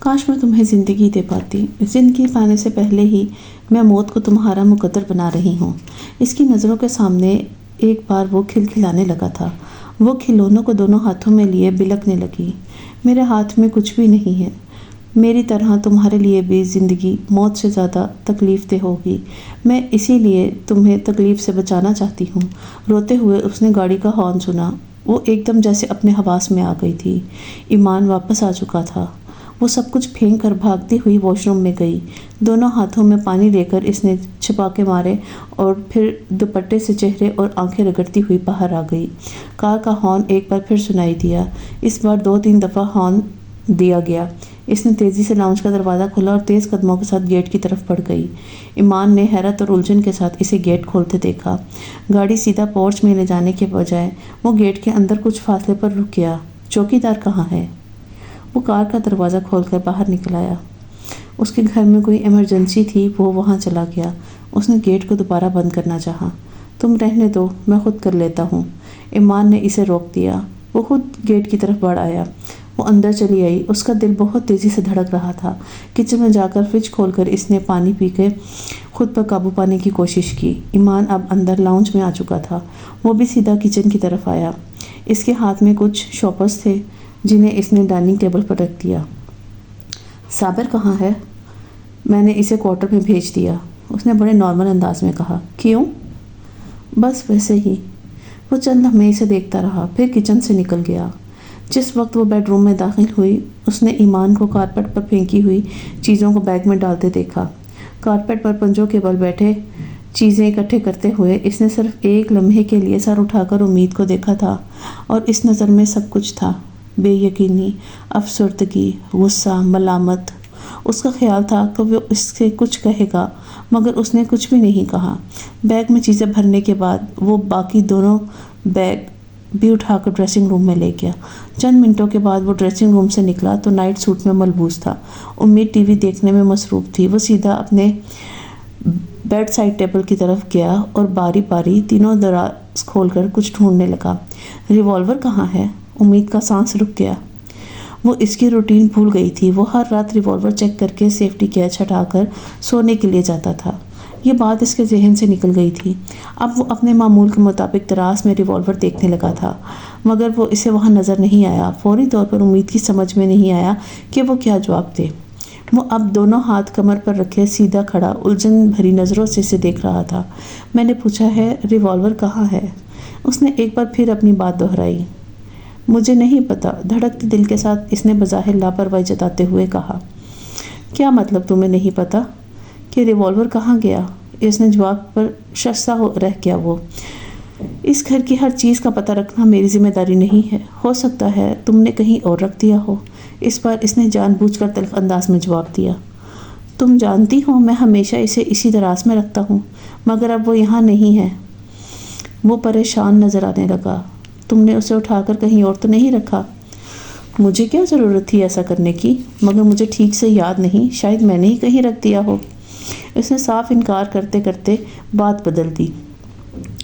کاش میں تمہیں زندگی دے پاتی۔ زندگی پانے سے پہلے ہی میں موت کو تمہارا مقدر بنا رہی ہوں۔ اس کی نظروں کے سامنے ایک بار وہ کھلکھلانے لگا تھا۔ وہ کھلونوں کو دونوں ہاتھوں میں لیے بلکنے لگی۔ میرے ہاتھ میں کچھ بھی نہیں ہے۔ میری طرح تمہارے لیے بھی زندگی موت سے زیادہ تکلیف دہ ہوگی۔ میں اسی لیے تمہیں تکلیف سے بچانا چاہتی ہوں۔ روتے ہوئے اس نے گاڑی کا ہارن سنا۔ وہ ایک دم جیسے اپنے حواس میں آ گئی تھی۔ ایمان واپس آ چکا تھا۔ وہ سب کچھ پھینک کر بھاگتی ہوئی واش روم میں گئی۔ دونوں ہاتھوں میں پانی لے کر اس نے چھپاکے مارے اور پھر دوپٹے سے چہرے اور آنکھیں رگڑتی ہوئی باہر آ گئی۔ کار کا ہارن ایک بار پھر سنائی دیا۔ اس بار 2-3 دفعہ ہارن دیا گیا۔ اس نے تیزی سے لاؤنج کا دروازہ کھولا اور تیز قدموں کے ساتھ گیٹ کی طرف بڑھ گئی۔ ایمان نے حیرت اور الجھن کے ساتھ اسے گیٹ کھولتے دیکھا۔ گاڑی سیدھا پورچ میں لے جانے کے بجائے وہ گیٹ کے اندر کچھ فاصلے پر رک گیا۔ چوکیدار کہاں ہے؟ وہ کار کا دروازہ کھول کر باہر نکل آیا۔ اس کے گھر میں کوئی ایمرجنسی تھی، وہ وہاں چلا گیا۔ اس نے گیٹ کو دوبارہ بند کرنا چاہا۔ تم رہنے دو، میں خود کر لیتا ہوں۔ ایمان نے اسے روک دیا۔ وہ خود گیٹ کی طرف بڑھ آیا۔ وہ اندر چلی آئی۔ اس کا دل بہت تیزی سے دھڑک رہا تھا۔ کچن میں جا کر فریج کھول کر اس نے پانی پی کے خود پر قابو پانے کی کوشش کی۔ ایمان اب اندر لاؤنج میں آ چکا تھا۔ وہ بھی سیدھا کچن کی طرف آیا۔ اس کے ہاتھ میں کچھ شاپرز تھے جنہیں اس نے ڈائننگ ٹیبل پر رکھ دیا۔ صابر کہاں ہے؟ میں نے اسے کوارٹر میں بھیج دیا، اس نے بڑے نارمل انداز میں کہا۔ کیوں؟ بس ویسے ہی۔ وہ چند لمحے اسے دیکھتا رہا، پھر کچن سے نکل گیا۔ جس وقت وہ بیڈ روم میں داخل ہوئی، اس نے ایمان کو کارپیٹ پر پھینکی ہوئی چیزوں کو بیگ میں ڈالتے دیکھا۔ کارپیٹ پر پنجوں کے بل بیٹھے چیزیں اکٹھے کرتے ہوئے اس نے صرف ایک لمحے کے لیے سر اٹھا کر امید کو دیکھا تھا، اور اس نظر میں سب کچھ تھا: بے یقینی، افسردگی، غصہ، ملامت۔ اس کا خیال تھا کہ وہ اس سے کچھ کہے گا، مگر اس نے کچھ بھی نہیں کہا۔ بیگ میں چیزیں بھرنے کے بعد وہ باقی دونوں بیگ بھی اٹھا کر ڈریسنگ روم میں لے گیا۔ چند منٹوں کے بعد وہ ڈریسنگ روم سے نکلا تو نائٹ سوٹ میں ملبوس تھا۔ امید ٹی وی دیکھنے میں مصروف تھی۔ وہ سیدھا اپنے بیڈ سائڈ ٹیبل کی طرف گیا اور باری باری تینوں دراز کھول کر کچھ ڈھونڈنے لگا۔ ریوالور کہاں ہے؟ امید کا سانس رک گیا۔ وہ اس کی روٹین بھول گئی تھی۔ وہ ہر رات ریوالور چیک کر کے سیفٹی کیچ ہٹا کر سونے کے لیے جاتا تھا۔ یہ بات اس کے ذہن سے نکل گئی تھی۔ اب وہ اپنے معمول کے مطابق دراز میں ریوالور دیکھنے لگا تھا، مگر وہ اسے وہاں نظر نہیں آیا۔ فوری طور پر امید کی سمجھ میں نہیں آیا کہ وہ کیا جواب دے۔ وہ اب دونوں ہاتھ کمر پر رکھے سیدھا کھڑا الجھن بھری نظروں سے اسے دیکھ رہا تھا۔ میں نے پوچھا ہے، ریوالور کہاں ہے؟ اس نے ایک بار پھر اپنی بات دہرائی۔ مجھے نہیں پتا، دھڑکتے دل کے ساتھ اس نے بظاہر لاپرواہی جتاتے ہوئے کہا۔ کیا مطلب تمہیں نہیں پتا کہ ریوالور کہاں گیا؟ اس نے جواب پر شرسا رہ گیا۔ وہ اس گھر کی ہر چیز کا پتہ رکھنا میری ذمہ داری نہیں ہے۔ ہو سکتا ہے تم نے کہیں اور رکھ دیا ہو۔ اس بار اس نے جان بوجھ کر تلخ انداز میں جواب دیا۔ تم جانتی ہو میں ہمیشہ اسے اسی دراز میں رکھتا ہوں، مگر اب وہ یہاں نہیں ہے۔ وہ پریشان نظر آنے لگا۔ تم نے اسے اٹھا کر کہیں اور تو نہیں رکھا؟ مجھے کیا ضرورت تھی ایسا کرنے کی؟ مگر مجھے ٹھیک سے یاد نہیں، شاید میں نے ہی کہیں رکھ دیا ہو۔ اس نے صاف انکار کرتے کرتے بات بدل دی۔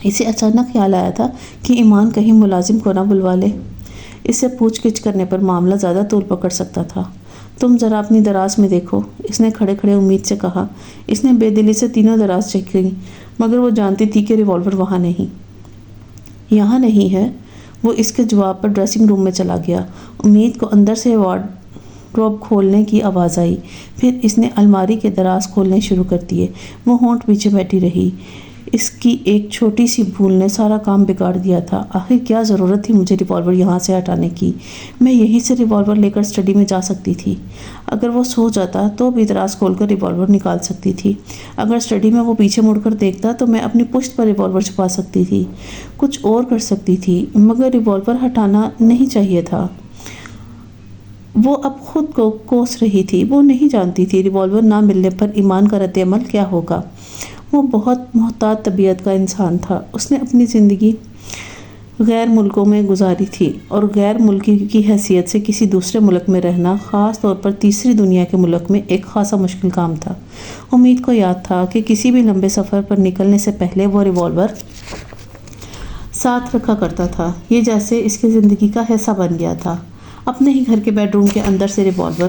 اسے اچانک خیال آیا تھا کہ ایمان کہیں ملازم کو نہ بلوا لے۔ اس سے پوچھ گچھ کرنے پر معاملہ زیادہ طول پکڑ سکتا تھا۔ تم ذرا اپنی دراز میں دیکھو، اس نے کھڑے کھڑے امید سے کہا۔ اس نے بے دلی سے تینوں دراز چیک کی، مگر وہ جانتی تھی کہ ریوالور وہاں نہیں۔ یہاں نہیں ہے۔ وہ اس کے جواب پر ڈریسنگ روم میں چلا گیا۔ امید کو اندر سے وارڈروب کھولنے کی آواز آئی۔ پھر اس نے الماری کے دراز کھولنے شروع کر دیے۔ وہ ہونٹ پیچھے بیٹھی رہی۔ اس کی ایک چھوٹی سی بھول نے سارا کام بگاڑ دیا تھا۔ آخر کیا ضرورت تھی مجھے ریوالور یہاں سے ہٹانے کی؟ میں یہیں سے ریوالور لے کر اسٹڈی میں جا سکتی تھی۔ اگر وہ سو جاتا تو بھی دراز کھول کر ریوالور نکال سکتی تھی۔ اگر اسٹڈی میں وہ پیچھے مڑ کر دیکھتا تو میں اپنی پشت پر ریوالور چھپا سکتی تھی، کچھ اور کر سکتی تھی، مگر ریوالور ہٹانا نہیں چاہیے تھا۔ وہ اب خود کو کوس رہی تھی۔ وہ نہیں جانتی تھی ریوالور نہ ملنے پر ایمان کا رد عمل کیا ہوگا۔ وہ بہت محتاط طبیعت کا انسان تھا۔ اس نے اپنی زندگی غیر ملکوں میں گزاری تھی، اور غیر ملکی کی حیثیت سے کسی دوسرے ملک میں رہنا، خاص طور پر تیسری دنیا کے ملک میں، ایک خاصا مشکل کام تھا۔ امید کو یاد تھا کہ کسی بھی لمبے سفر پر نکلنے سے پہلے وہ ریوالور ساتھ رکھا کرتا تھا۔ یہ جیسے اس کی زندگی کا حصہ بن گیا تھا۔ اپنے ہی گھر کے بیڈ روم کے اندر سے ریوالور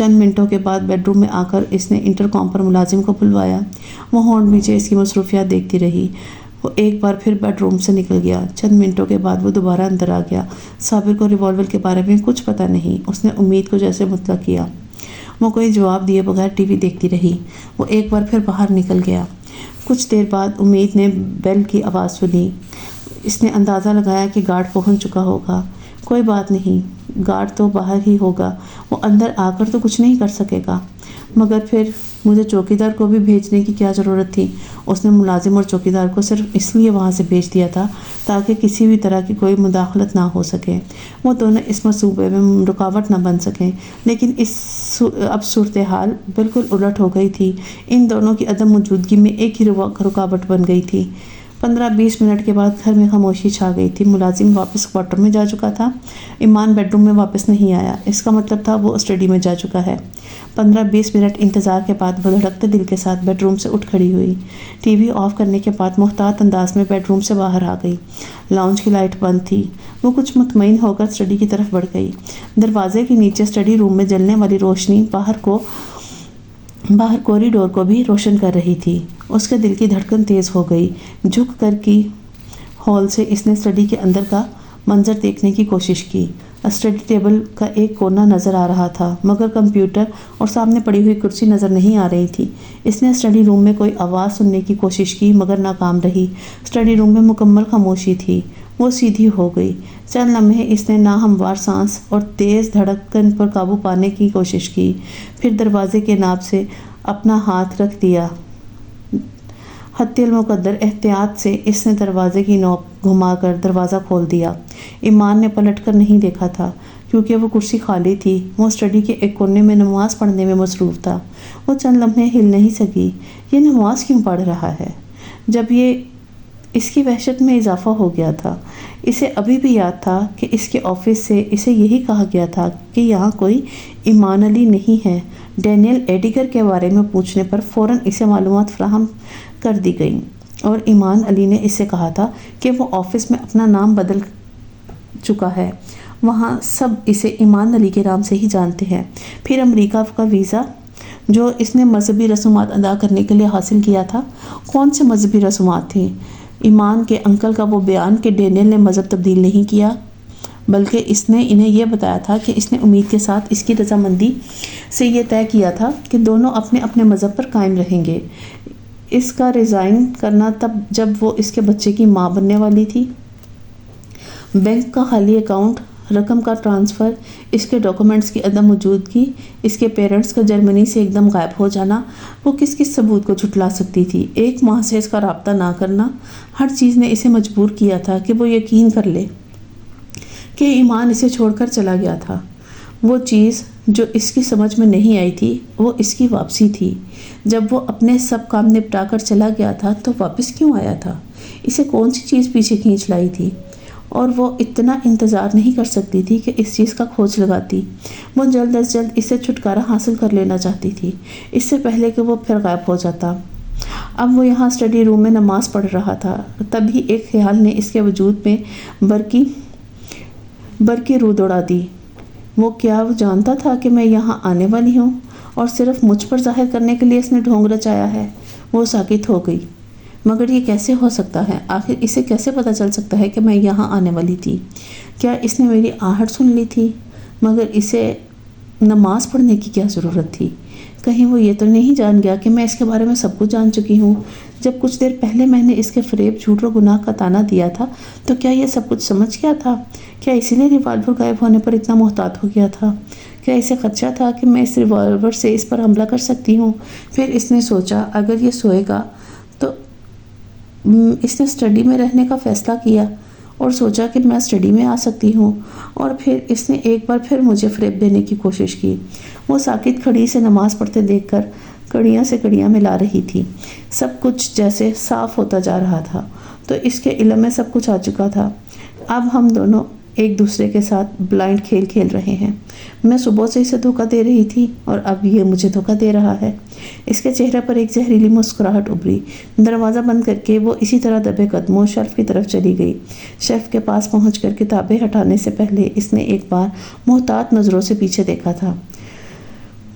چند منٹوں کے بعد بیڈ روم میں آ کر اس نے انٹرکام پر ملازم کو بلوایا۔ وہ ہارن پیچھے اس کی مصروفیات دیکھتی رہی۔ وہ ایک بار پھر بیڈ روم سے نکل گیا۔ چند منٹوں کے بعد وہ دوبارہ اندر آ گیا۔ صابر کو ریوالور کے بارے میں کچھ پتہ نہیں۔ اس نے امید کو جیسے مطلق کیا۔ وہ کوئی جواب دیے بغیر ٹی وی دیکھتی رہی۔ وہ ایک بار پھر باہر نکل گیا۔ کچھ دیر بعد امید نے بیل کی آواز سنی۔ اس نے اندازہ لگایا کہ گارڈ پہنچ چکا ہوگا۔ کوئی بات نہیں، گارڈ تو باہر ہی ہوگا، وہ اندر آ کر تو کچھ نہیں کر سکے گا۔ مگر پھر مجھے چوکیدار کو بھی بھیجنے کی کیا ضرورت تھی؟ اس نے ملازم اور چوکیدار کو صرف اس لیے وہاں سے بھیج دیا تھا تاکہ کسی بھی طرح کی کوئی مداخلت نہ ہو سکے، وہ دونوں اس منصوبے میں رکاوٹ نہ بن سکیں۔ لیکن اب صورتحال بالکل الٹ ہو گئی تھی۔ ان دونوں کی عدم موجودگی میں ایک ہی رکاوٹ بن گئی تھی۔ 15-20 منٹ کے بعد گھر میں خاموشی چھا گئی تھی۔ ملازم واپس کوارٹر میں جا چکا تھا۔ ایمان بیڈ روم میں واپس نہیں آیا۔ اس کا مطلب تھا وہ اسٹڈی میں جا چکا ہے۔ 15-20 منٹ انتظار کے بعد وہ دھڑکتے دل کے ساتھ بیڈ روم سے اٹھ کھڑی ہوئی۔ ٹی وی آف کرنے کے بعد محتاط انداز میں بیڈ روم سے باہر آ گئی۔ لاؤنج کی لائٹ بند تھی۔ وہ کچھ مطمئن ہو کر اسٹڈی کی طرف بڑھ گئی۔ دروازے کے نیچے اسٹڈی روم میں جلنے والی روشنی باہر کوریڈور کو بھی روشن کر رہی تھی۔ اس کے دل کی دھڑکن تیز ہو گئی۔ جھک کر کی ہال سے اس نے اسٹڈی کے اندر کا منظر دیکھنے کی کوشش کی۔ اسٹڈی ٹیبل کا ایک کونا نظر آ رہا تھا مگر کمپیوٹر اور سامنے پڑی ہوئی کرسی نظر نہیں آ رہی تھی۔ اس نے اسٹڈی روم میں کوئی آواز سننے کی کوشش کی مگر ناکام رہی۔ اسٹڈی روم میں مکمل خاموشی تھی۔ وہ سیدھی ہو گئی۔ چند لمحے اس نے ناہموار سانس اور تیز دھڑکن پر قابو پانے کی کوشش کی، پھر دروازے کے ناب سے اپنا ہاتھ رکھ دیا۔ حتی المقدر احتیاط سے اس نے دروازے کی نوب گھما کر دروازہ کھول دیا۔ ایمان نے پلٹ کر نہیں دیکھا تھا کیونکہ وہ کرسی خالی تھی۔ وہ اسٹڈی کے ایک کونے میں نماز پڑھنے میں مصروف تھا۔ وہ چند لمحے ہل نہیں سکی۔ یہ نماز کیوں پڑھ رہا ہے؟ جب یہ اس کی وحشت میں اضافہ ہو گیا تھا۔ اسے ابھی بھی یاد تھا کہ اس کے آفس سے اسے یہی کہا گیا تھا کہ یہاں کوئی ایمان علی نہیں ہے۔ ڈینیل ایڈگر کے بارے میں پوچھنے پر فوراً اسے معلومات فراہم کر دی گئیں اور ایمان علی نے اس سے کہا تھا کہ وہ آفس میں اپنا نام بدل چکا ہے۔ وہاں سب اسے ایمان علی کے نام سے ہی جانتے ہیں۔ پھر امریکہ کا ویزا جو اس نے مذہبی رسومات ادا کرنے کے لیے حاصل کیا تھا، کون سے مذہبی رسومات تھیں؟ ایمان کے انکل کا وہ بیان کہ ڈینیل نے مذہب تبدیل نہیں کیا بلکہ اس نے انہیں یہ بتایا تھا کہ اس نے امید کے ساتھ اس کی رضامندی سے یہ طے کیا تھا کہ دونوں اپنے اپنے مذہب پر قائم رہیں گے۔ اس کا ریزائن کرنا تب جب وہ اس کے بچے کی ماں بننے والی تھی۔ بینک کا خالی اکاؤنٹ، رقم کا ٹرانسفر، اس کے ڈاکومنٹس کی عدم موجودگی، اس کے پیرنٹس کا جرمنی سے ایک دم غائب ہو جانا، وہ کس کس ثبوت کو جھٹلا سکتی تھی؟ ایک ماہ سے اس کا رابطہ نہ کرنا، ہر چیز نے اسے مجبور کیا تھا کہ وہ یقین کر لے کہ ایمان اسے چھوڑ کر چلا گیا تھا۔ وہ چیز جو اس کی سمجھ میں نہیں آئی تھی وہ اس کی واپسی تھی۔ جب وہ اپنے سب کام نپٹا کر چلا گیا تھا تو واپس کیوں آیا تھا؟ اسے کون سی چیز پیچھے کھینچ لائی تھی؟ اور وہ اتنا انتظار نہیں کر سکتی تھی کہ اس چیز کا کھوج لگاتی۔ وہ جلد از جلد اس سے چھٹکارا حاصل کر لینا چاہتی تھی، اس سے پہلے کہ وہ پھر غائب ہو جاتا۔ اب وہ یہاں اسٹڈی روم میں نماز پڑھ رہا تھا، تبھی ایک خیال نے اس کے وجود میں برقی رو دوڑا دی۔ وہ جانتا تھا کہ میں یہاں آنے والی ہوں اور صرف مجھ پر ظاہر کرنے کے لیے اس نے ڈھونگ رچایا ہے؟ وہ ساکت ہو گئی۔ مگر یہ کیسے ہو سکتا ہے؟ آخر اسے کیسے پتہ چل سکتا ہے کہ میں یہاں آنے والی تھی؟ کیا اس نے میری آہٹ سن لی تھی؟ مگر اسے نماز پڑھنے کی کیا ضرورت تھی؟ کہیں وہ یہ تو نہیں جان گیا کہ میں اس کے بارے میں سب کچھ جان چکی ہوں؟ جب کچھ دیر پہلے میں نے اس کے فریب، جھوٹ اور گناہ کا طعنہ دیا تھا تو کیا یہ سب کچھ سمجھ گیا تھا؟ کیا اسی لیے ریوالور غائب ہونے پر اتنا محتاط ہو گیا تھا؟ کیا اسے خدشہ تھا کہ میں اس ریوالور سے اس پر حملہ کر سکتی ہوں؟ پھر اس نے سوچا اگر یہ سوئے گا تو اس نے اسٹڈی میں رہنے کا فیصلہ کیا اور سوچا کہ میں اسٹڈی میں آ سکتی ہوں، اور پھر اس نے ایک بار پھر مجھے فریب دینے کی کوشش کی۔ وہ ساکت کھڑی سے نماز پڑھتے دیکھ کر کڑیاں سے کڑیاں ملا رہی تھی۔ سب کچھ جیسے صاف ہوتا جا رہا تھا تو اس کے علم میں سب کچھ آ چکا تھا۔ اب ہم دونوں ایک دوسرے کے ساتھ بلائنڈ کھیل کھیل رہے ہیں۔ میں صبح سے اسے دھوکہ دے رہی تھی اور اب یہ مجھے دھوکہ دے رہا ہے۔ اس کے چہرے پر ایک زہریلی مسکراہٹ ابھری۔ دروازہ بند کر کے وہ اسی طرح دبے قدموں شیلف کی طرف چلی گئی۔ شیلف کے پاس پہنچ کر کتابیں ہٹانے سے پہلے اس نے ایک بار محتاط نظروں سے پیچھے دیکھا تھا۔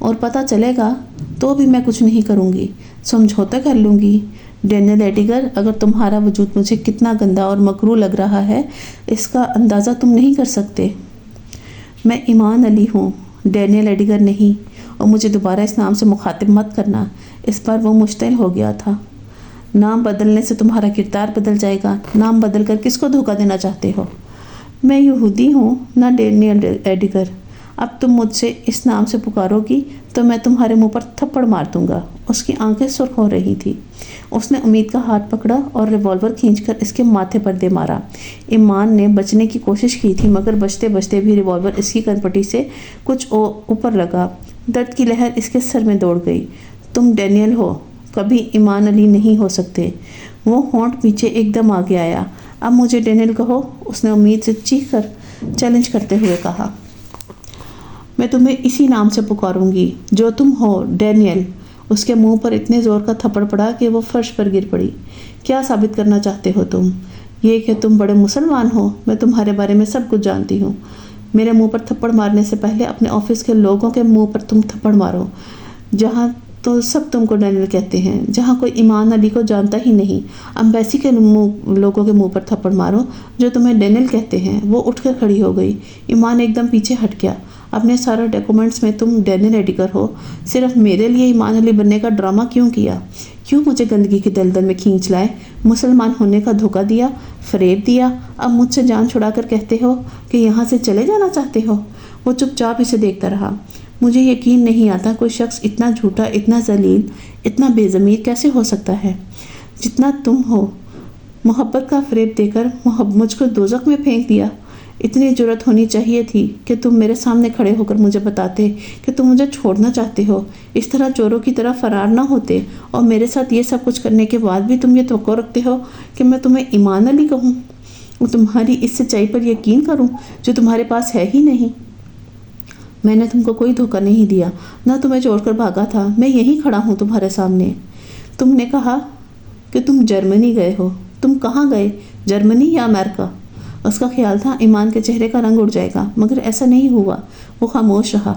اور پتہ چلے گا تو بھی میں کچھ نہیں کروں گی، سمجھوتا کر لوں گی۔ ڈینیل ایڈیگر، اگر تمہارا وجود مجھے کتنا گندا اور مکروہ لگ رہا ہے اس کا اندازہ تم نہیں کر سکتے۔ میں ایمان علی ہوں، ڈینیل ایڈیگر نہیں، اور مجھے دوبارہ اس نام سے مخاطب مت کرنا۔ اس پر وہ مشتعل ہو گیا تھا۔ نام بدلنے سے تمہارا کردار بدل جائے گا۔ نام بدل کر کس کو دھوکہ دینا چاہتے ہو؟ میں یہودی ہوں نہ ڈینیل ایڈیگر۔ اب تم مجھ سے اس نام سے پکارو گی تو میں تمہارے منہ پر تھپڑ مار دوں گا۔ اس کی آنکھیں سرخ ہو رہی تھی۔ اس نے امید کا ہاتھ پکڑا اور ریوالور کھینچ کر اس کے ماتھے پر دے مارا۔ ایمان نے بچنے کی کوشش کی تھی مگر بچتے بچتے بھی ریوالور اس کی کھرپٹی سے کچھ اوپر لگا۔ درد کی لہر اس کے سر میں دوڑ گئی۔ تم ڈینیل ہو، کبھی ایمان علی نہیں ہو سکتے۔ وہ ہونٹ پیچھے ایک دم آگے آیا۔ اب مجھے ڈینیل کہو، اس نے امید سے چیخ کر چیلنج کرتے ہوئے کہا۔ میں تمہیں اسی نام سے پکاروں گی جو تم ہو، ڈینیل۔ اس کے منہ پر اتنے زور کا تھپڑ پڑا کہ وہ فرش پر گر پڑی۔ کیا ثابت کرنا چاہتے ہو تم؟ یہ کہ تم بڑے مسلمان ہو۔ میں تمہارے بارے میں سب کچھ جانتی ہوں۔ میرے منہ پر تھپڑ مارنے سے پہلے اپنے آفس کے لوگوں کے منہ پر تم تھپڑ مارو، جہاں تو سب تم کو ڈینیل کہتے ہیں، جہاں کوئی ایمان علی کو جانتا ہی نہیں۔ امبیسی کے لوگوں کے منہ پر تھپڑ مارو جو تمہیں ڈینیل کہتے ہیں۔ وہ اٹھ کر کھڑی ہو گئی۔ ایمان ایک دم پیچھے ہٹ گیا۔ اپنے سارے ڈاکومنٹس میں تم ڈینیل ایڈیگر ہو، صرف میرے لیے ایمان علی بننے کا ڈرامہ کیوں کیا؟ کیوں مجھے گندگی کی دلدل میں کھینچ لائے؟ مسلمان ہونے کا دھوکہ دیا، فریب دیا، اب مجھ سے جان چھڑا کر کہتے ہو کہ یہاں سے چلے جانا چاہتے ہو؟ وہ چپ چاپ اسے دیکھتا رہا۔ مجھے یقین نہیں آتا کوئی شخص اتنا جھوٹا، اتنا ذلیل، اتنا بے ضمیر کیسے ہو سکتا ہے جتنا تم ہو۔ محبت کا فریب دے کر مجھ کو دوزخ میں پھینک دیا۔ اتنی جرأت ہونی چاہیے تھی کہ تم میرے سامنے کھڑے ہو کر مجھے بتاتے کہ تم مجھے چھوڑنا چاہتے ہو، اس طرح چوروں کی طرح فرار نہ ہوتے، اور میرے ساتھ یہ سب کچھ کرنے کے بعد بھی تم یہ توقع رکھتے ہو کہ میں تمہیں ایمان علی کہوں، اور تمہاری اس سچائی پر یقین کروں جو تمہارے پاس ہے ہی نہیں۔ میں نے تم کو کوئی دھوکہ نہیں دیا، نہ تمہیں چھوڑ کر بھاگا تھا۔ میں یہیں کھڑا ہوں تمہارے سامنے۔ تم نے کہا کہ تم جرمنی گئے ہو۔ تم کہاں گئے؟ جرمنی یا امریکہ؟ اس کا خیال تھا ایمان کے چہرے کا رنگ اڑ جائے گا، مگر ایسا نہیں ہوا۔ وہ خاموش رہا۔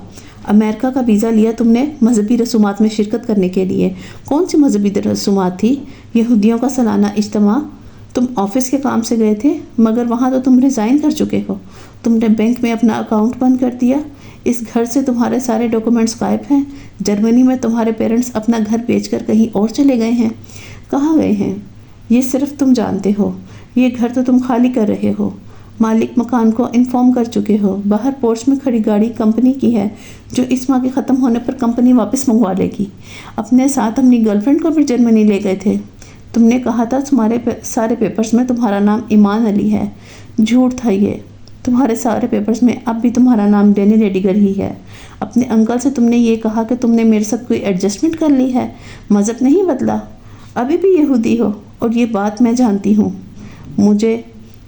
امریکہ کا ویزا لیا تم نے مذہبی رسومات میں شرکت کرنے کے لیے۔ کون سی مذہبی رسومات تھی؟ یہودیوں کا سالانہ اجتماع۔ تم آفس کے کام سے گئے تھے، مگر وہاں تو تم ریزائن کر چکے ہو۔ تم نے بینک میں اپنا اکاؤنٹ بند کر دیا۔ اس گھر سے تمہارے سارے ڈاکومنٹس غائب ہیں۔ جرمنی میں تمہارے پیرنٹس اپنا گھر بیچ کر کہیں اور چلے گئے ہیں۔ کہاں گئے ہیں یہ صرف تم جانتے ہو۔ یہ گھر تو تم خالی کر رہے ہو۔ مالک مکان کو انفارم کر چکے ہو۔ باہر پورچ میں کھڑی گاڑی کمپنی کی ہے جو اس ماہ کے ختم ہونے پر کمپنی واپس منگوا لے گی۔ اپنے ساتھ اپنی گرل فرینڈ کو بھی جرمنی لے گئے تھے۔ تم نے کہا تھا تمہارے سارے پیپرز میں تمہارا نام ایمان علی ہے۔ جھوٹ تھا یہ۔ تمہارے سارے پیپرز میں اب بھی تمہارا نام ڈینیل ایڈیگر ہی ہے۔ اپنے انکل سے تم نے یہ کہا کہ تم نے میرے ساتھ کوئی ایڈجسٹمنٹ کر لی ہے، مذہب نہیں بدلا، ابھی بھی یہودی ہو، اور یہ بات میں جانتی ہوں۔ مجھے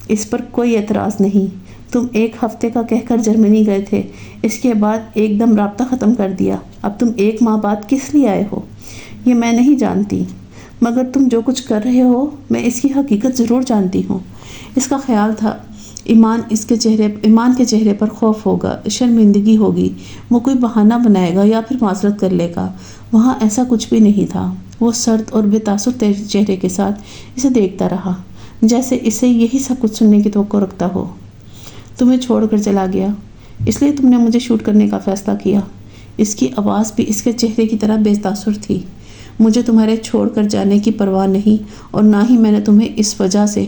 اس پر کوئی اعتراض نہیں۔ تم ایک ہفتے کا کہہ کر جرمنی گئے تھے، اس کے بعد ایک دم رابطہ ختم کر دیا۔ اب تم ایک ماہ بعد کس لیے آئے ہو یہ میں نہیں جانتی، مگر تم جو کچھ کر رہے ہو میں اس کی حقیقت ضرور جانتی ہوں۔ اس کا خیال تھا ایمان کے چہرے پر خوف ہوگا، شرمندگی ہوگی، وہ کوئی بہانہ بنائے گا یا پھر معذرت کر لے گا۔ وہاں ایسا کچھ بھی نہیں تھا۔ وہ سرد اور بے تاثر چہرے کے ساتھ اسے دیکھتا رہا، جیسے اسے یہی سب کچھ سننے کی توقع رکھتا ہو۔ تمہیں چھوڑ کر چلا گیا، اس لیے تم نے مجھے شوٹ کرنے کا فیصلہ کیا۔ اس کی آواز بھی اس کے چہرے کی طرح بے تاثر تھی۔ مجھے تمہارے چھوڑ کر جانے کی پرواہ نہیں، اور نہ ہی میں نے تمہیں اس وجہ سے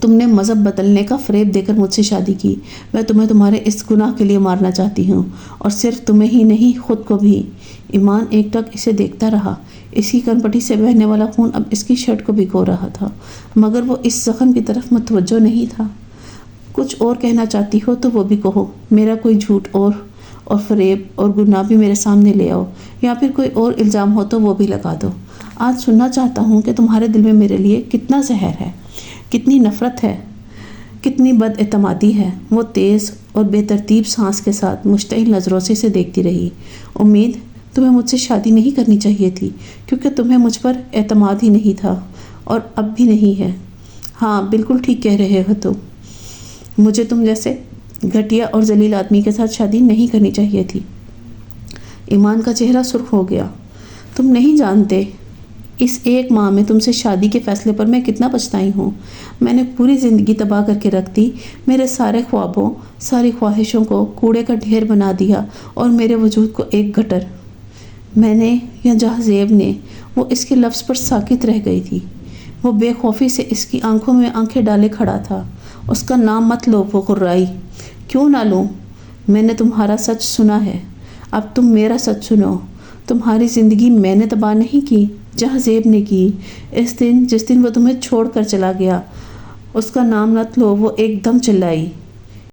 تم نے مذہب بدلنے کا فریب دے کر مجھ سے شادی کی۔ میں تمہیں تمہارے اس گناہ کے لیے مارنا چاہتی ہوں، اور صرف تمہیں ہی نہیں خود کو بھی۔ ایمان ایک ٹک اسے دیکھتا رہا۔ اس کی کھرپٹی سے بہنے والا خون اب اس کی شرٹ کو بھگو رہا تھا، مگر وہ اس زخم کی طرف متوجہ نہیں تھا۔ کچھ اور کہنا چاہتی ہو تو وہ بھی کہو۔ میرا کوئی جھوٹ اور فریب اور گناہ بھی میرے سامنے لے آؤ، یا پھر کوئی اور الزام ہو تو وہ بھی لگا دو۔ آج سننا چاہتا ہوں کہ تمہارے دل میں میرے لیے کتنا زہر ہے، کتنی نفرت ہے، کتنی بد اعتمادی ہے۔ وہ تیز اور بے ترتیب سانس کے ساتھ مشتعل نظروں سے اسے دیکھتی رہی۔ امید تمہیں مجھ سے شادی نہیں کرنی چاہیے تھی، کیونکہ تمہیں مجھ پر اعتماد ہی نہیں تھا، اور اب بھی نہیں ہے۔ ہاں بالکل ٹھیک کہہ رہے ہو تم۔ مجھے تم جیسے گھٹیا اور ذلیل آدمی کے ساتھ شادی نہیں کرنی چاہیے تھی۔ ایمان کا چہرہ سرخ ہو گیا۔ تم نہیں جانتے اس ایک ماہ میں تم سے شادی کے فیصلے پر میں کتنا پچھتائی ہوں۔ میں نے پوری زندگی تباہ کر کے رکھ دی، میرے سارے خوابوں، ساری خواہشوں کو کوڑے کا ڈھیر بنا دیا اور میرے وجود کو ایک گٹر۔ میں نے یا جہاں زیب نے، وہ اس کے لفظ پر ساکت رہ گئی تھی۔ وہ بے خوفی سے اس کی آنکھوں میں آنکھیں ڈالے کھڑا تھا۔ اس کا نام مت لو، وہ غرائی۔ کیوں نہ لوں؟ میں نے تمہارا سچ سنا ہے، اب تم میرا سچ سنو۔ تمہاری زندگی میں نے تباہ نہیں کی، جہاں زیب نے کی۔ جس دن وہ تمہیں چھوڑ کر چلا گیا، اس کا نام مت لو، وہ ایک دم چلائی۔